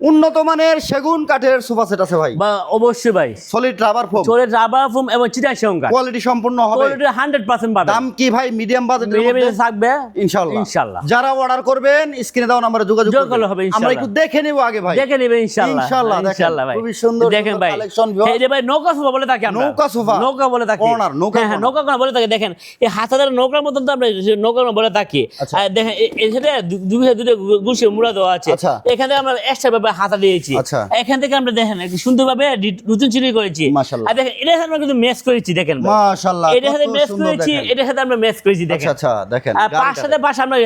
উন্নত মানের সেগুন কাঠের সোফা সেট আছে ভাই, বা অবশ্যই ভাই solid rubber foam, solid rubber foam এবং চিটাং সেগুন কাঠ, কোয়ালিটি সম্পূর্ণ হবে, কোয়ালিটি 100% পাবে। দাম কি ভাই মিডিয়াম বাজেটের মধ্যে থাকবে ইনশাআল্লাহ। ইনশাআল্লাহ যারা অর্ডার করবেন স্ক্রিনে দেওয়া নম্বরে যোগাযোগ করলে হবে আমরা ইনশাআল্লাহ। একটু দেখে নেব আগে ভাই, দেখে নেবে ইনশাআল্লাহ ইনশাআল্লাহ। ইনশাআল্লাহ ভাই, খুবই সুন্দর দেখেন ভাই কালেকশন। এই যে ভাই নৌকা সোফা বলে থাকি আমরা, নৌকা সোফা, নৌকা বলে থাকি, কর্নার নৌকা, হ্যাঁ নৌকা কোনা বলে থাকি। দেখেন এই হাতাদার নৌকার মতন তো আমরা নৌকা বলে থাকি। আর দেখেন এখানে দুটো গুছিয়ে মুড়া দেওয়া আছে, এখানে আমরা এক্সট্রা ভাবে হাতা দিয়েছি। এখান থেকে আমরা দেখেন একটু সুন্দরভাবে নতুন চিনি করেছি। মাশাআল্লাহ। আর দেখেন এটা আমরা কিন্তু ম্যাচ করেছি, দেখেন মাশাআল্লাহ এটার সাথে ম্যাচ করেছি, এটার সাথে আমরা ম্যাচ করেছি। দেখেন আচ্ছা দেখেন আর পাঁচটাতে পাশে আমরা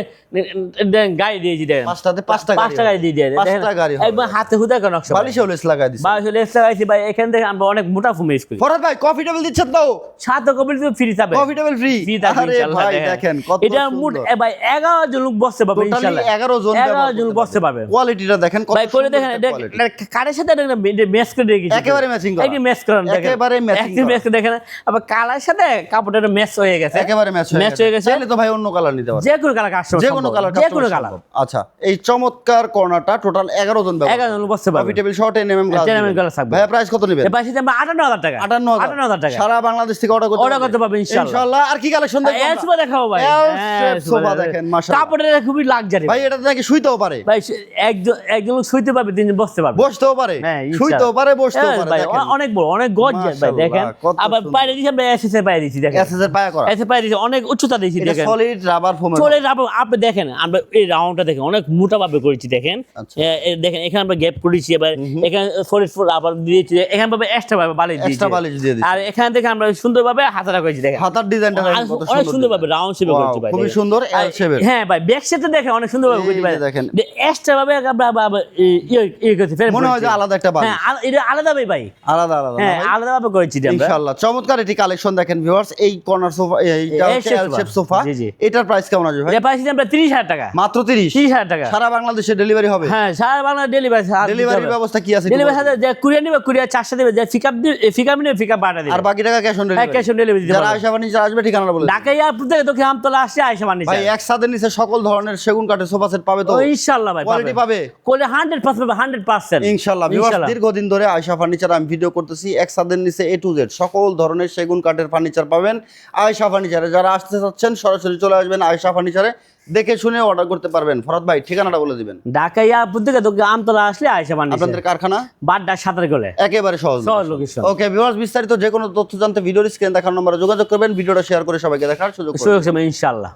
গাড়ি দিয়েছি। দেখেন পাঁচটাতে পাঁচটা গাড়ি দিয়ে দিয়ে পাঁচটা গাড়ি একবার হাতে হুদা করে নকশা বালিশে লেস লাগাই দিছি, বালিশে লেস লাগাইছি ভাই। এখান থেকে আমরা অনেক মোটা ফোম ইউজ করি। ফরহাদ ভাই কফি টেবিল দিচ্ছেন তো? সাথে কফি ফ্রি থাকবে, কফি টেবিল ফ্রি। আরে ভাই দেখেন কত এটা মোট ভাই 11 জন লোক বসতে পারবে ইনশাআল্লাহ। 11 জন বসতে পারবে। কোয়ালিটিটা দেখেন কত ভাই করে দেখেন এটা কারের সাথে ম্যাচ করে রেখেছি, একেবারে ম্যাচিং করা, একদম ম্যাচ করেন দেখেন, একেবারে ম্যাচিং দেখেন। আবার কালার সাথে কাপড়ের ম্যাচ হয়ে গেছে, একেবারে ম্যাচ হয়ে গেছে। তাহলে তো ভাই অন্য কালার নিতে পারবে, যে কোনো কালার কাস্টমার, যে কোনো কালার, যে কোনো কালার। আচ্ছা এই চমৎকার কর্নারটা টোটাল 11 জন ব্যবহার, 11 জন বসতে পারবে। Coffee table short NM glass থাকবে। ভাই প্রাইস কত নেবেন? ভাই সেটা 58000 টাকা, 58000 টাকা। সারা বাংলাদেশ থেকে অর্ডার করতে পারবে ইনশাআল্লাহ। আর কি কালেকশন দেখবেন? সোফা দেখাবো ভাই, সোফা দেখেন মাশাআল্লাহ, কাপড়ের খুবই লাক্সারি ভাই। এটা নাকি শুইতেও পারে ভাই, একজন লোক শুইতে পারবে, তিনজন বসতে পারবে, বসতেও পারে, শুইতেও পারে, বসতেও পারে। ভাই অনেক বড়, অনেক গর্জিয়াস ভাই দেখেন। আবার পায়ে দিয়েছি আমরা এসএস এর পায়ে দিয়েছি, দেখেন এসএস এর পায়ে করা, এসএস পায়ে দিয়েছি, অনেক উচ্চতা দিয়েছি। দেখেন solid rubber foam, solid rubber. আপনি দেখেন আমরা এই রাউন্ডটা দেখেন অনেক মোটা ভাবে করেছি। দেখেন দেখেন এখানে আমরা গ্যাপ করেছি, এবার এখানে সলিড রাবার দিয়েছি, এখানে ভাবে এক্সট্রা ভাবে বালিশ দিয়েছি। আর এখানে দেখেন আমরা সুন্দরভাবে হাতাটা করেছি। দেখেন হাতার ডিজাইনটা অনেক সুন্দর ভাবে রাউন্ড শেপে করেছি ভাই, খুবই সুন্দর এল শেপের। হ্যাঁ ভাই ব্যাক সাইডটা দেখেন অনেক সুন্দর ভাবে করেছি ভাই, দেখেন এক্সট্রা ভাবে আমরা করেছি, মনে হয় যে আলাদা একটা বালিশ। হ্যাঁ এটা আলাদা ভাই, আলাদা হ্যাঁ আলাদা ভাবে করেছি ইনশাআল্লাহ। চমৎকার এটি কালেকশন দেখেন ভিউয়ার্স। এই কর্নার সোফা, এইটা হচ্ছে এল শেপ সোফা। এটার প্রাইস কেমন আসবে ভাই? এটা প্রাইস আমরা 30000 টাকা, মাত্র 30000 টাকা। সারা বাংলাদেশে ডেলিভারি হবে? হ্যাঁ সারা বাংলাদেশে ডেলিভারির ব্যবস্থা কি আছে? ডেলিভারি সাথে যে কুরিয়ার নিবে কুরিয়ার 400 দেবে, যে পিকআপ দিবে পিকআপ নিবে পিকআপ পাঠা দিবে, আর বাকি টাকা cash on delivery. Cash on delivery দিবে। যারা আয়েশা ফার্নিচার আসবে ঠিকানাটা বলে ঢাকা এয়ারপোর্ট থেকে দক্ষিণ আমতলা আসছে আয়েশা ফার্নিচার ভাই। এক ছাদের নিচে সকল ধরনের সেগুন কাঠের সোফা সেট পাবে তো ইনশাআল্লাহ ভাই, কোয়ালিটি পাবে কোলে 100% পাবে, 100% ইনশাআল্লাহ। ভিউয়ার্স দীর্ঘদিন ধরে আয়েশা ফার্নিচার আমি ভিডিও করতেছি, এক ছাদের নিচে A to Z সকল ধরনের সেগুন কাঠের ফার্নিচার পাবেন আয়েশা ফার্নিচারে। যারা আসতে চাচ্ছেন সরাসরি চলে আসবেন আয়েশা ফার্নিচারে, দেখে শুনে অর্ডার করতে পারবেন। ফরহাদ ভাই ঠিকানাটা বলে দিবেন। ঢাকা এয়ারপোর্ট থেকে দক্ষিণ আমতলা আসলে আয়েশা ফার্নিচার, আপনাদের কারখানা বাড্ডা সাতার গলে, একেবারে সহজ লোকেশন। ওকে ভিউয়ার্স, বিস্তারিত যে কোনো তথ্য জানতে ভিডিওর স্ক্রিনে দেখার নম্বরে যোগাযোগ করবেন। ভিডিওটা শেয়ার করে সবাইকে দেখার সুযোগ ইনশাআল্লাহ।